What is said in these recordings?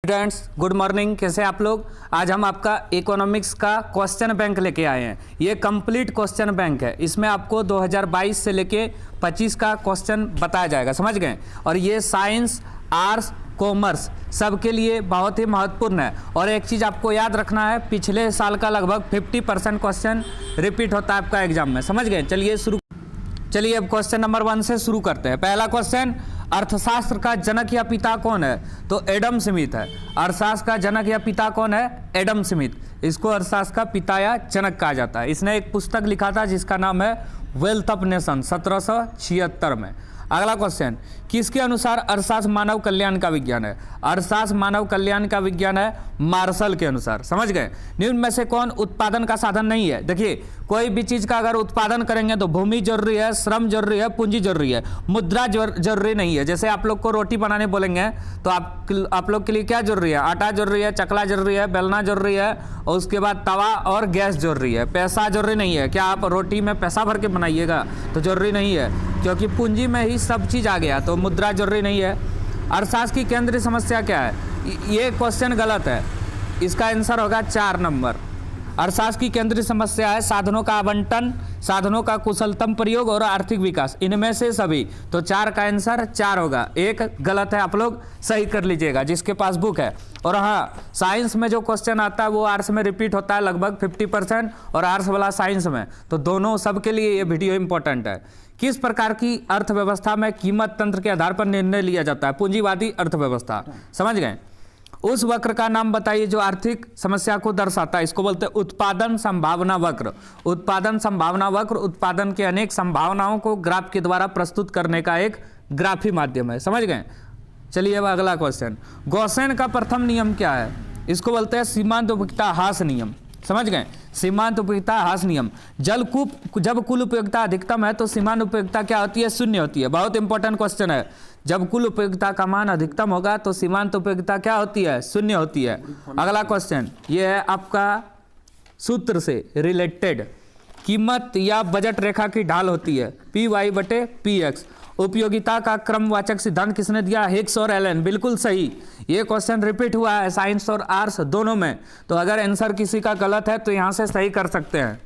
Students good morning, कैसे आप लोग। आज हम आपका इकोनॉमिक्स का क्वेश्चन बैंक लेके आए हैं। ये कंप्लीट क्वेश्चन बैंक है। इसमें आपको 2022 से लेके 25 का क्वेश्चन बताया जाएगा, समझ गए। और ये साइंस, आर्ट्स, कॉमर्स सबके लिए बहुत ही महत्वपूर्ण है। और एक चीज़ आपको याद रखना है, पिछले साल का लगभग 50% क्वेश्चन रिपीट होता है आपका एग्जाम में, समझ गए। चलिए अब क्वेश्चन नंबर 1 से शुरू करते हैं। पहला क्वेश्चन, अर्थशास्त्र का जनक या पिता कौन है? तो एडम स्मिथ है। अर्थशास्त्र का जनक या पिता कौन है? Adam Smith. इसको अर्थशास्त्र का पिता या जनक कहा जाता है। इसने एक पुस्तक लिखा था जिसका नाम है वेल्थ ऑफ नेशन, 1776 में। अगला क्वेश्चन, किसके अनुसार अर्थशास्त्र मानव कल्याण का विज्ञान है? अर्थशास्त्र मानव कल्याण का विज्ञान है मार्शल के अनुसार, समझ गए। निम्न में से कौन उत्पादन का साधन नहीं है? देखिए, कोई भी चीज का अगर उत्पादन करेंगे तो भूमि जरूरी है, श्रम जरूरी है, पूंजी जरूरी है, मुद्रा जरूरी नहीं है। जैसे आप लोग को रोटी बनाने बोलेंगे तो आप लोग के लिए क्या जरूरी है? आटा जरूरी है, चकला जरूरी है, बेलना जरूरी है, और उसके बाद तवा और गैस जरूरी है। पैसा जरूरी नहीं है। क्या आप रोटी में पैसा भर के बनाइएगा? तो जरूरी नहीं है, क्योंकि पूंजी में ही सब चीज आ गया, तो मुद्रा जरूरी नहीं है। अर्थशास्त्र की केंद्रीय समस्या क्या है? ये क्वेश्चन गलत है। इसका आंसर होगा 4 नंबर। अर्थशास्त्र की केंद्रीय समस्या है साधनों का आवंटन, साधनों का कुशलतम प्रयोग और आर्थिक विकास, इनमें से सभी। तो 4 का आंसर 4 होगा। एक गलत है, आप लोग सही कर लीजिएगा जिसके पास बुक है। और हाँ, साइंस में जो क्वेश्चन आता है वो आर्ट्स में रिपीट होता है लगभग 50%, और आर्ट्स वाला साइंस में। तो दोनों सबके लिए ये वीडियो इंपॉर्टेंट है। किस प्रकार की अर्थव्यवस्था में कीमत तंत्र के आधार पर निर्णय लिया जाता है? पूंजीवादी अर्थव्यवस्था, समझ गए। उस वक्र का नाम बताइए जो आर्थिक समस्या को दर्शाता है। इसको बोलते हैं उत्पादन संभावना वक्र। उत्पादन संभावना वक्र उत्पादन के अनेक संभावनाओं को ग्राफ के द्वारा प्रस्तुत करने का एक ग्राफी माध्यम है, समझ गए। चलिए अब अगला क्वेश्चन, गॉसेन का प्रथम नियम क्या है? इसको बोलते हैं सीमांत उपयोगिता ह्रास नियम, समझ गए। सीमांत उपयोगिता ह्रास नियम, जब कुल उपयोगिता अधिकतम है तो सीमांत उपयोगिता क्या होती है? शून्य होती है। बहुत इंपॉर्टेंट क्वेश्चन है। जब कुल उपयोगिता का मान अधिकतम होगा तो सीमांत उपयोगिता क्या होती है? शून्य होती है। अगला क्वेश्चन, ये है आपका सूत्र से रिलेटेड। कीमत या बजट रेखा की ढाल होती है PY/PX। उपयोगिता का क्रमवाचक सिद्धांत किसने दिया? हिग्स और एलन। बिल्कुल सही। ये क्वेश्चन रिपीट हुआ है साइंस और आर्ट्स दोनों में। तो अगर आंसर किसी का गलत है तो यहां से सही कर सकते हैं।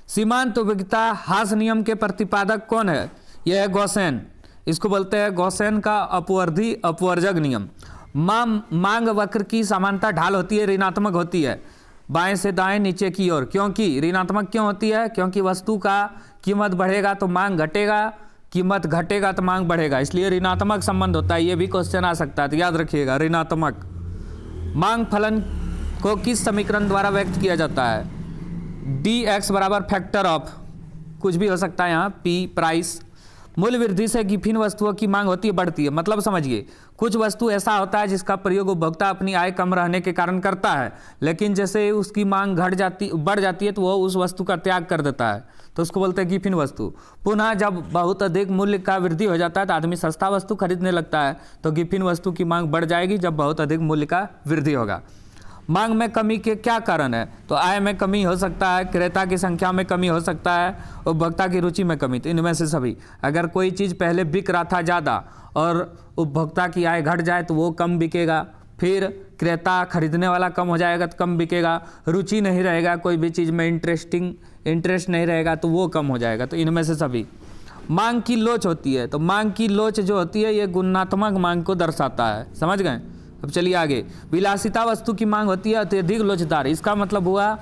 सीमांत उपयोगिता ह्रास नियम के प्रतिपादक कौन है? यह है गॉसेन। इसको बोलते हैं गॉसेन का अपवर्धी अपवर्जक नियम। मांग वक्र की समानता ढाल होती है ऋणात्मक होती है, बाएं से दाएं नीचे की ओर। क्योंकि ऋणात्मक क्यों होती है? क्योंकि वस्तु का कीमत बढ़ेगा तो मांग घटेगा, कीमत घटेगा तो मांग बढ़ेगा, इसलिए ऋणात्मक संबंध होता है। ये भी क्वेश्चन आ सकता है, तो याद रखिएगा ऋणात्मक। मांग फलन को किस समीकरण द्वारा व्यक्त किया जाता है? dx बराबर फैक्टर ऑफ कुछ भी हो सकता है यहाँ, p प्राइस। मूल्य वृद्धि से गिफिन वस्तुओं की मांग होती है, बढ़ती है। मतलब समझिए, कुछ वस्तु ऐसा होता है जिसका प्रयोग उपभोक्ता अपनी आय कम रहने के कारण करता है, लेकिन जैसे उसकी मांग बढ़ जाती है तो वो उस वस्तु का त्याग कर देता है, तो उसको बोलते हैं गिफिन वस्तु। पुनः जब बहुत अधिक मूल्य का वृद्धि हो जाता है तो आदमी सस्ता वस्तु खरीदने लगता है, तो गिफिन वस्तु की मांग बढ़ जाएगी जब बहुत अधिक मूल्य का वृद्धि होगा। मांग में कमी के क्या कारण है? तो आय में कमी हो सकता है, क्रेता की संख्या में कमी हो सकता है, उपभोक्ता की रुचि में कमी। तो इनमें से सभी। अगर कोई चीज़ पहले बिक रहा था ज़्यादा और उपभोक्ता की आय घट जाए तो वो कम बिकेगा, फिर क्रेता खरीदने वाला कम हो जाएगा तो कम बिकेगा, रुचि नहीं रहेगा कोई भी चीज़ में, इंटरेस्ट नहीं रहेगा तो वो कम हो जाएगा। तो इनमें से सभी। मांग की लोच होती है, तो मांग की लोच जो होती है ये गुणात्मक मांग को दर्शाता है, समझ गए। अब चलिए आगे। विलासिता वस्तु की मांग होती है अत्यधिक लोचदार। इसका मतलब हुआ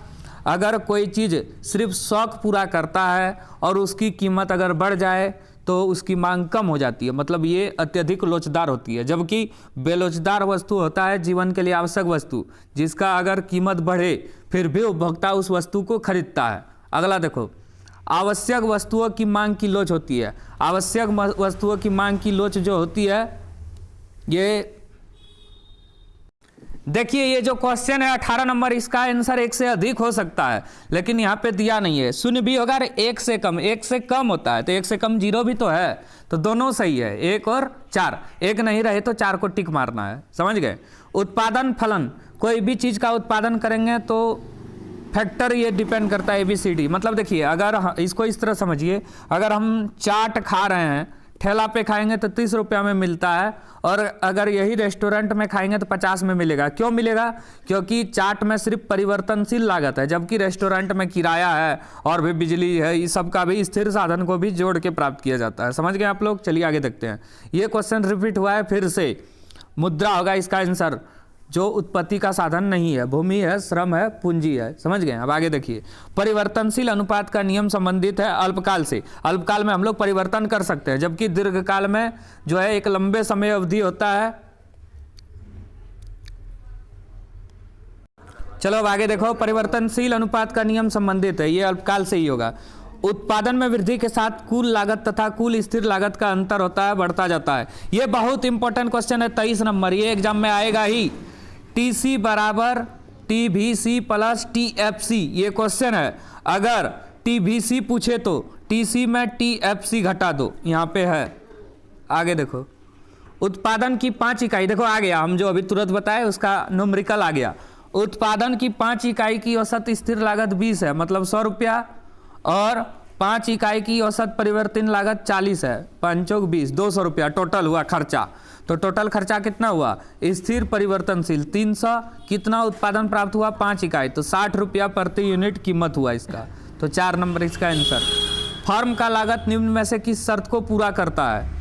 अगर कोई चीज़ सिर्फ शौक पूरा करता है और उसकी कीमत अगर बढ़ जाए तो उसकी मांग कम हो जाती है, मतलब ये अत्यधिक लोचदार होती है। जबकि बेलोचदार वस्तु होता है जीवन के लिए आवश्यक वस्तु, जिसका अगर कीमत बढ़े फिर भी उपभोक्ता उस वस्तु को खरीदता है। अगला देखो, आवश्यक वस्तुओं की मांग की लोच होती है। आवश्यक वस्तुओं की मांग की लोच जो होती है, ये देखिए, ये जो क्वेश्चन है 18 नंबर, इसका आंसर 1 से अधिक हो सकता है, लेकिन यहाँ पे दिया नहीं है। शून्य भी होगा, 1 से कम, 1 से कम होता है, तो 1 से कम 0 भी तो है, तो दोनों सही है, 1 और 4। 1 नहीं रहे तो 4 को टिक मारना है, समझ गए। उत्पादन फलन, कोई भी चीज़ का उत्पादन करेंगे तो फैक्टर ये डिपेंड करता है ABCD। मतलब देखिए, अगर इसको इस तरह समझिए, अगर हम चाट खा रहे हैं, ठेला पे खाएंगे तो 30 रुपया में मिलता है, और अगर यही रेस्टोरेंट में खाएंगे तो 50 में मिलेगा। क्यों मिलेगा? क्योंकि चाट में सिर्फ परिवर्तनशील लागत है, जबकि रेस्टोरेंट में किराया है और भी बिजली है, इस सब का भी स्थिर साधन को भी जोड़ के प्राप्त किया जाता है। समझ गए आप लोग? चलिए आगे देखते हैं। ये क्वेश्चन रिपीट हुआ है फिर से। मुद्रा होगा इसका आंसर, जो उत्पत्ति का साधन नहीं है, भूमि है, श्रम है, पूंजी है। समझ गए? अब आगे देखिए। परिवर्तनशील अनुपात का नियम संबंधित है अल्पकाल से। अल्पकाल में हम लोग परिवर्तन कर सकते हैं, जबकि दीर्घकाल में जो है एक लंबे समय अवधि होता है। चलो अब आगे देखो। परिवर्तनशील अनुपात का नियम संबंधित है, ये अल्पकाल से ही होगा। उत्पादन में वृद्धि के साथ कुल लागत तथा कुल स्थिर लागत का अंतर होता है, बढ़ता जाता है। ये बहुत इंपॉर्टेंट क्वेश्चन है, 23 नंबर, ये एग्जाम में आएगा ही। टीसी बराबर टीवीसी प्लस टीएफसी, ये क्वेश्चन है। अगर टीवीसी पूछे तो टीसी में टीएफसी घटा दो, यहाँ पे है। आगे देखो। उत्पादन की 5 इकाई, देखो आ गया, हम जो अभी तुरंत बताए उसका न्यूमेरिकल आ गया। उत्पादन की 5 इकाई की औसत स्थिर लागत 20 है, मतलब 100 रुपया, और 5 इकाई की औसत परिवर्तन लागत 40 है, 5 × 20, 200 रुपया टोटल हुआ खर्चा। तो टोटल खर्चा कितना हुआ? स्थिर परिवर्तनशील 300, कितना उत्पादन प्राप्त हुआ? 5 इकाई, तो 60 रुपया प्रति यूनिट कीमत हुआ इसका। तो 4 नंबर इसका आंसर। फर्म का लागत निम्न में से किस शर्त को पूरा करता है?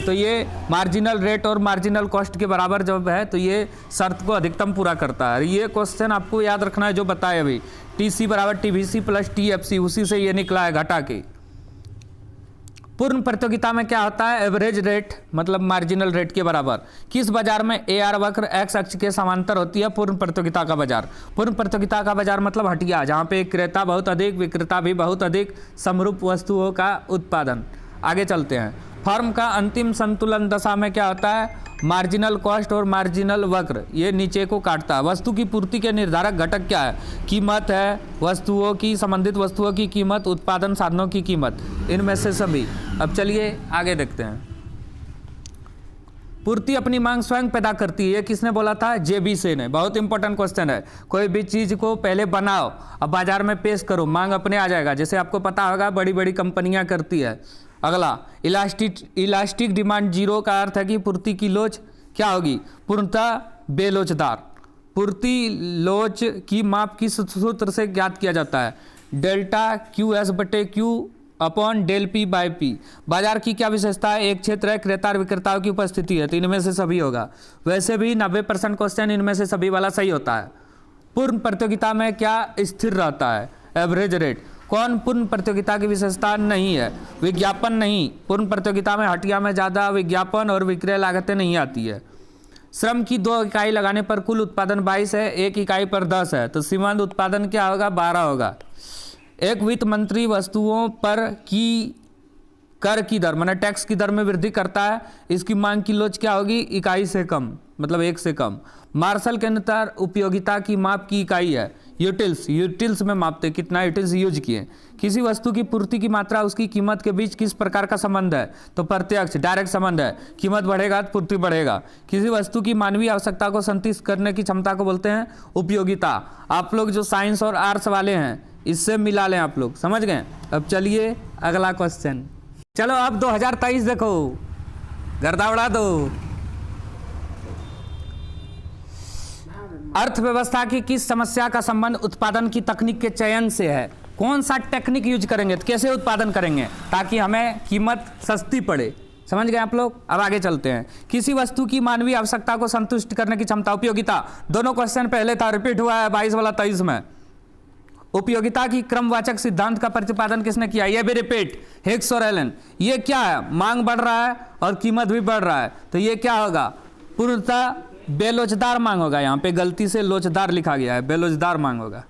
तो ये मार्जिनल रेट और मार्जिनल कॉस्ट के बराबर जब है तो ये शर्त को अधिकतम पूरा करता है। ये क्वेश्चन आपको याद रखना है जो बताए अभी, टीसी बराबर टीवीसी प्लस टीएफसी, उसी से ये निकला है घटा के। पूर्ण प्रतियोगिता में क्या होता है? एवरेज रेट मतलब मार्जिनल रेट के बराबर। किस बाजार में एआर वक्र एक्स अक्ष के समांतर होती है? पूर्ण प्रतियोगिता का बाजार। पूर्ण प्रतियोगिता का बाजार मतलब हटिया, जहाँ पे क्रेता बहुत अधिक, विक्रेता भी बहुत अधिक, समरूप वस्तुओं का उत्पादन। आगे चलते हैं। फर्म का अंतिम संतुलन दशा में क्या होता है? मार्जिनल कॉस्ट और मार्जिनल वक्र ये नीचे को काटता है। वस्तु की पूर्ति के निर्धारक घटक क्या है? कीमत है, वस्तुओं की, संबंधित वस्तुओं की कीमत, उत्पादन साधनों की कीमत, इनमें से सभी। अब चलिए आगे देखते हैं। पूर्ति अपनी मांग स्वयं पैदा करती है, ये किसने बोला था? जेबी से ने। बहुत इंपॉर्टेंट क्वेश्चन है। कोई भी चीज को पहले बनाओ, अब बाजार में पेश करो, मांग अपने आ जाएगा। जैसे आपको पता होगा बड़ी बड़ी कंपनियां करती है। अगला, इलास्टिक डिमांड जीरो का अर्थ है कि पूर्ति की लोच क्या होगी? पूर्णतः बेलोचदार। पूर्ति लोच की माप किस सूत्र से ज्ञात किया जाता है? Delta QS/Q upon del P/P। बाजार की क्या विशेषता है? एक क्षेत्र है, क्रेता और विक्रेताओं की उपस्थिति है, तो इनमें से सभी होगा। वैसे भी 90% क्वेश्चन इनमें से सभी वाला सही होता है। पूर्ण प्रतियोगिता में क्या स्थिर रहता है? Average rate. कौन पूर्ण प्रतियोगिता की विशेषता नहीं है? विज्ञापन नहीं। पूर्ण प्रतियोगिता में हटिया में ज़्यादा विज्ञापन और विक्रय लागतें नहीं आती है। श्रम की 2 इकाई लगाने पर कुल उत्पादन 22 है, 1 इकाई पर 10 है, तो सीमांत उत्पादन क्या होगा? 12 होगा। एक वित्त मंत्री वस्तुओं पर की कर की दर माने टैक्स की दर में वृद्धि करता है, इसकी मांग की लोच क्या होगी? इकाई से कम, मतलब 1 से कम। मार्शल के अनुसार उपयोगिता की माप की इकाई है यूटिल्स। यूटिल्स में मापते कितना यूटिल्स यूज किए। किसी वस्तु की पूर्ति की मात्रा उसकी कीमत के बीच किस प्रकार का संबंध है? तो प्रत्यक्ष डायरेक्ट संबंध है। कीमत बढ़ेगा तो पूर्ति बढ़ेगा। किसी वस्तु की मानवीय आवश्यकता को संतुष्ट करने की क्षमता को बोलते हैं उपयोगिता। आप लोग जो साइंस और आर्ट्स वाले हैं इससे मिला लें, आप लोग समझ गए। अब चलिए अगला क्वेश्चन। चलो अब 2023 देखो, गर्दा उड़ा दो। अर्थव्यवस्था की किस समस्या का संबंध उत्पादन की तकनीक के चयन से है? कौन सा टेक्निक यूज करेंगे तो कैसे उत्पादन करेंगे ताकि हमें कीमत सस्ती पड़े? समझ गए आप लोग। अब आगे चलते हैं। किसी वस्तु की मानवीय आवश्यकता को संतुष्ट करने की क्षमता, उपयोगिता। दोनों क्वेश्चन पहले था, रिपीट हुआ है 22 वाला 23 में। उपयोगिता की क्रमवाचक सिद्धांत का प्रतिपादन किसने किया? ये भी रिपीट, हिग्स और एलन। ये क्या है? मांग बढ़ रहा है और कीमत भी बढ़ रहा है, तो ये क्या होगा? पूर्णतः बेलोचदार मांग होगा। यहाँ पे गलती से लोचदार लिखा गया है, बेलोचदार मांग होगा।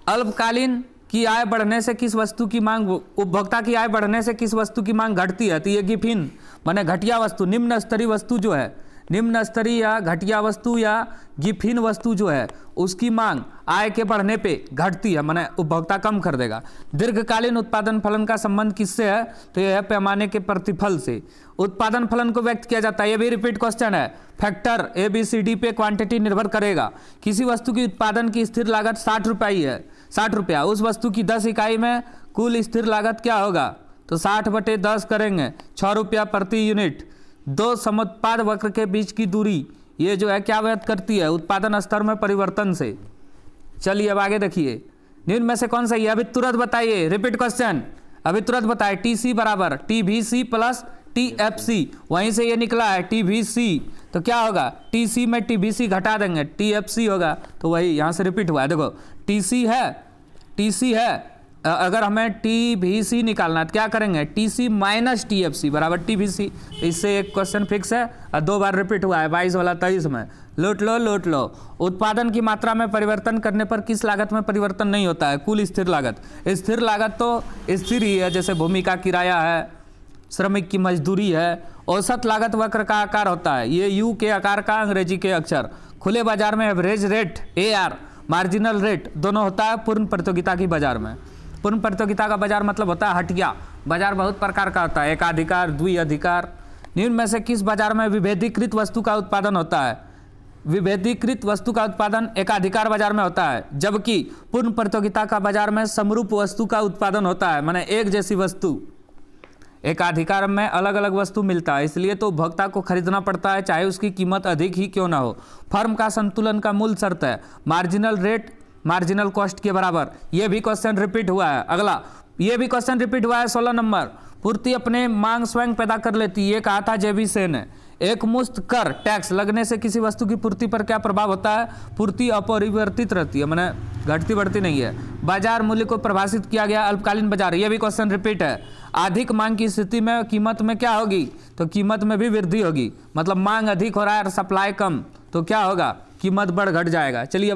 अल्पकालीन की आय बढ़ने से किस वस्तु की मांग, उपभोक्ता की आय बढ़ने से किस वस्तु की मांग घटती है? तो ये गिफिन माने घटिया वस्तु, निम्न स्तरीय वस्तु जो है, निम्न स्तरीय या घटिया वस्तु या गिफिन वस्तु जो है उसकी मांग आय के बढ़ने पे घटती है, माने उपभोक्ता कम खरीदेगा। दीर्घकालीन उत्पादन फलन का संबंध किससे है? तो यह है पैमाने के प्रतिफल से। उत्पादन फलन को व्यक्त किया जाता है, ये भी रिपीट क्वेश्चन है। फैक्टर ABCD पे क्वांटिटी निर्भर करेगा। किसी वस्तु की उत्पादन की स्थिर लागत 60 रुपये है, 60 रुपया। उस वस्तु की 10 इकाई में कुल स्थिर लागत क्या होगा? तो 60/10 करेंगे, 6 रुपया प्रति यूनिट। दो समुत्पाद वक्र के बीच की दूरी ये जो है क्या व्यक्त करती है, उत्पादन स्तर में परिवर्तन से। चलिए अब आगे देखिए, निम्न में से कौन सही है, अभी तुरंत बताइए, रिपीट क्वेश्चन, अभी तुरंत बताइए। टीसी बराबर टीवीसी प्लस टीएफसी, वहीं से ये निकला है टीवीसी, तो क्या होगा, टीसी में टीवीसी घटा देंगे, टीएफसी होगा, तो वही यहाँ से रिपीट हुआ है। देखो टीसी है, अगर हमें टीवीसी निकालना है तो क्या करेंगे, टीसी माइनस टीएफसी बराबर टीवीसी। इससे एक क्वेश्चन फिक्स है और 2 बार रिपीट हुआ है, 22 वाला 23 में। लूट लो। उत्पादन की मात्रा में परिवर्तन करने पर किस लागत में परिवर्तन नहीं होता है, कुल स्थिर लागत। स्थिर लागत तो स्थिर ही है, जैसे भूमि का किराया है, श्रमिक की मजदूरी है। औसत लागत वक्र का आकार होता है, ये यू के आकार का अंग्रेजी के अक्षर। खुले बाजार में average rate AR, marginal rate दोनों होता है पूर्ण प्रतियोगिता की बाजार में। पूर्ण प्रतियोगिता का बाजार मतलब होता है हटिया बाजार, बहुत प्रकार का होता है, एकाधिकार, द्विअधिकार। निम्न में से किस बाजार में विभेदीकृत वस्तु का उत्पादन होता है, विभेदीकृत वस्तु का उत्पादन एकाधिकार बाजार में होता है, जबकि पूर्ण प्रतियोगिता का बाजार में समरूप वस्तु का उत्पादन होता है, माने एक जैसी वस्तु। एकाधिकार में अलग अलग वस्तु मिलता है, इसलिए तो उपभोक्ता को खरीदना पड़ता है, चाहे उसकी कीमत अधिक ही क्यों ना हो। फर्म का संतुलन का मूल शर्त है मार्जिनल रेट मार्जिनल कॉस्ट के बराबर। ये भी क्वेश्चन रिपीट हुआ है। अगला ये भी क्वेश्चन रिपीट हुआ है 16 नंबर। पूर्ति अपने मांग स्वयं पैदा कर लेती है, ये कहा था जेबी सेन ने। एक मुश्त कर टैक्स लगने से किसी वस्तु की पूर्ति पर क्या प्रभाव होता है, पूर्ति अपरिवर्तित रहती है, माने घटती बढ़ती नहीं है। बाजार मूल्य को परिभाषित किया गया अल्पकालीन बाजार, ये भी क्वेश्चन रिपीट है। अधिक मांग की स्थिति में कीमत में क्या होगी, तो कीमत में भी वृद्धि होगी, मतलब मांग अधिक हो रहा है और सप्लाई कम, तो क्या होगा, कीमत बढ़ घट जाएगा। चलिए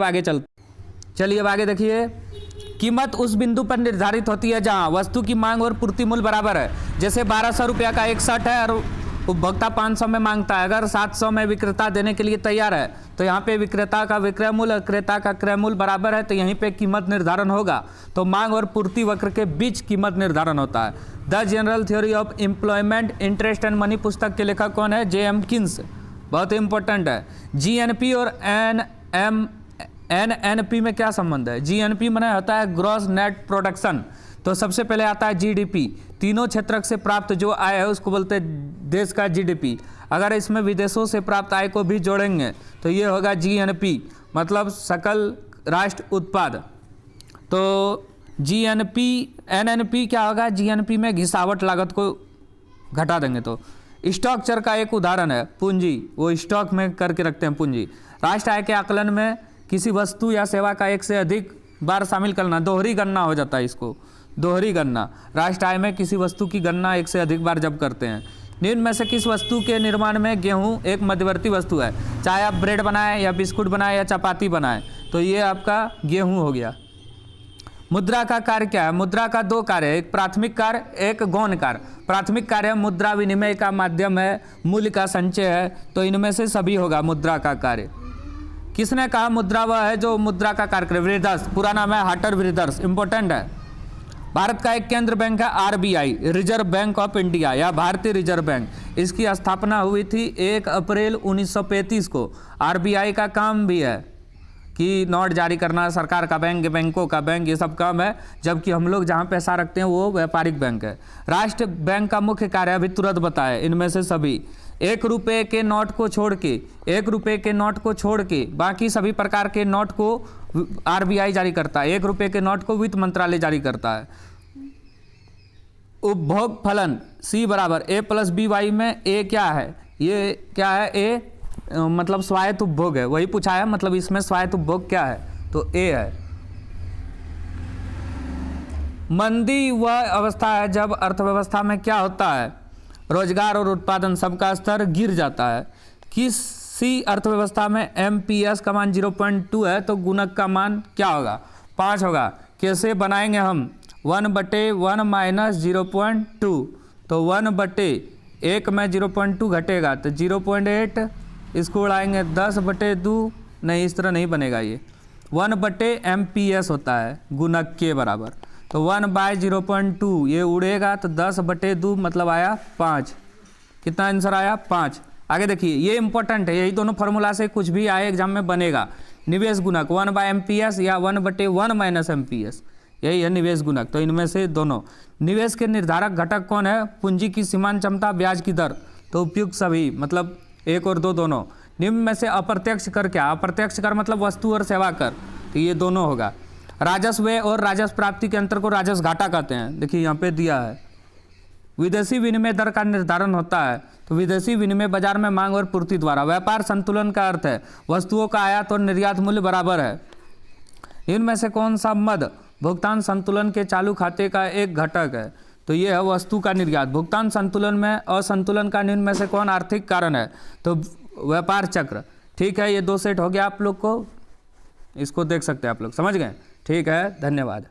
अब आगे देखिए, कीमत उस बिंदु पर निर्धारित होती है जहां वस्तु की मांग और पूर्ति मूल्य बराबर है। जैसे 1200 रुपया का एक शर्ट है और उपभोक्ता 500 में मांगता है, अगर 700 में विक्रेता देने के लिए तैयार है, तो यहाँ पे विक्रेता का विक्रय मूल्य और क्रेता का क्रय मूल्य बराबर है, तो यहीं पे कीमत निर्धारण होगा। तो मांग और पूर्ति वक्र के बीच कीमत निर्धारण होता है। The general theory of employment interest and money पुस्तक के लेखक कौन है, J.M. किन्स, बहुत इंपॉर्टेंट है। GNP और NNP में क्या संबंध है, GNP माने होता है ग्रॉस नेट प्रोडक्शन, तो सबसे पहले आता है GDP, तीनों क्षेत्रक से प्राप्त जो आय है उसको बोलते हैं देश का GDP। अगर इसमें विदेशों से प्राप्त आय को भी जोड़ेंगे तो ये होगा GNP, मतलब सकल राष्ट्र उत्पाद। तो NNP क्या होगा, GNP में घिसावट लागत को घटा देंगे। तो स्टॉक चर का एक उदाहरण है पूंजी, वो स्टॉक में करके रखते हैं पूंजी। राष्ट्र आय के आकलन में किसी वस्तु या सेवा का एक से अधिक बार शामिल करना, दोहरी गणना हो जाता है इसको, दोहरी गणना। राष्ट्र आय में किसी वस्तु की गणना एक से अधिक बार जब करते हैं। निम्न में से किस वस्तु के निर्माण में गेहूं एक मध्यवर्ती वस्तु है, चाहे आप ब्रेड बनाएं या बिस्कुट बनाएं या चपाती बनाएं, तो ये आपका गेहूं हो गया। मुद्रा का कार्य क्या है, मुद्रा का 2 कार्य है, एक प्राथमिक कार्य एक गौण कार्य। प्राथमिक कार्य मुद्रा विनिमय का माध्यम है, मूल्य का संचय है, तो इनमें से सभी होगा मुद्रा का कार्य। किसने कहा मुद्रा वह है जो मुद्रा का कार्य करे, ब्रिदर्स, पूरा नाम है हार्टर ब्रिदर्स, इंपॉर्टेंट है। भारत का एक केंद्र बैंक है RBI, reserve bank of India या भारतीय रिजर्व बैंक। इसकी स्थापना हुई थी 1 अप्रैल 1935 को। RBI का काम भी है कि नोट जारी करना, सरकार का बैंक, बैंकों का बैंक, ये सब काम है, जबकि हम लोग जहाँ पैसा रखते हैं वो व्यापारिक बैंक है। राष्ट्र बैंक का मुख्य कार्य अभी तुरंत बताए, इनमें से सभी 1 रुपये के नोट को छोड़ के, 1 रुपये के नोट को छोड़ के बाकी सभी प्रकार के नोट को RBI जारी करता है। 1 रुपये के नोट को वित्त मंत्रालय जारी करता है। उपभोग फलन C बराबर A + BY में A क्या है, ये क्या है, A मतलब स्वायत्त उपभोग है, वही पूछा है, मतलब इसमें स्वायत्त उपभोग क्या है, तो A है। मंदी वह अवस्था है जब अर्थव्यवस्था में क्या होता है, रोजगार और उत्पादन सबका स्तर गिर जाता है। किसी अर्थव्यवस्था में MPS का मान 0.2 है, तो गुणक का मान क्या होगा, 5 होगा। कैसे बनाएंगे हम, 1/1 - 0.2, तो 1/1 में 0.2 घटेगा तो 0.8, इसको उड़ाएंगे 10/2, नहीं इस तरह नहीं बनेगा, ये 1/MPS होता है गुणक के बराबर, तो 1/0.2 ये उड़ेगा तो 10/2 मतलब आया 5। कितना आंसर आया, 5। आगे देखिए, ये इंपॉर्टेंट है, यही दोनों फार्मूला से कुछ भी आए एग्जाम में बनेगा। निवेश गुणक 1/MPS या 1/1 - MPS, यही है निवेश गुणक। तो इनमें से दोनों। निवेश के निर्धारक घटक कौन है? पूंजी की सीमांत क्षमता, ब्याज की दर। तो उपयुक्त सभी, मतलब 1 और 2 दोनों। निम्न में से अप्रत्यक्ष कर क्या? अप्रत्यक्ष कर मतलब वस्तु और सेवा कर, तो ये दोनों होगा। राजस्व व्यय और राजस्व प्राप्ति के अंतर को राजस्व घाटा कहते हैं। देखिए यहाँ पे दिया है। विदेशी विनिमय दर का निर्धारण होता है, तो विदेशी विनिमय बाजार में मांग और पूर्ति द्वारा। व्यापार संतुलन का अर्थ है वस्तुओं का आयात और निर्यात मूल्य बराबर है। इनमें से कौन सा मद भुगतान संतुलन के चालू खाते का एक घटक है? तो ये है वस्तु का निर्यात। भुगतान संतुलन में असंतुलन का निम्न में से कौन आर्थिक कारण है? तो व्यापार चक्र। ठीक है, ये 2 सेट हो गया आप लोग को, इसको देख सकते हैं आप लोग, समझ गए? ठीक है, धन्यवाद।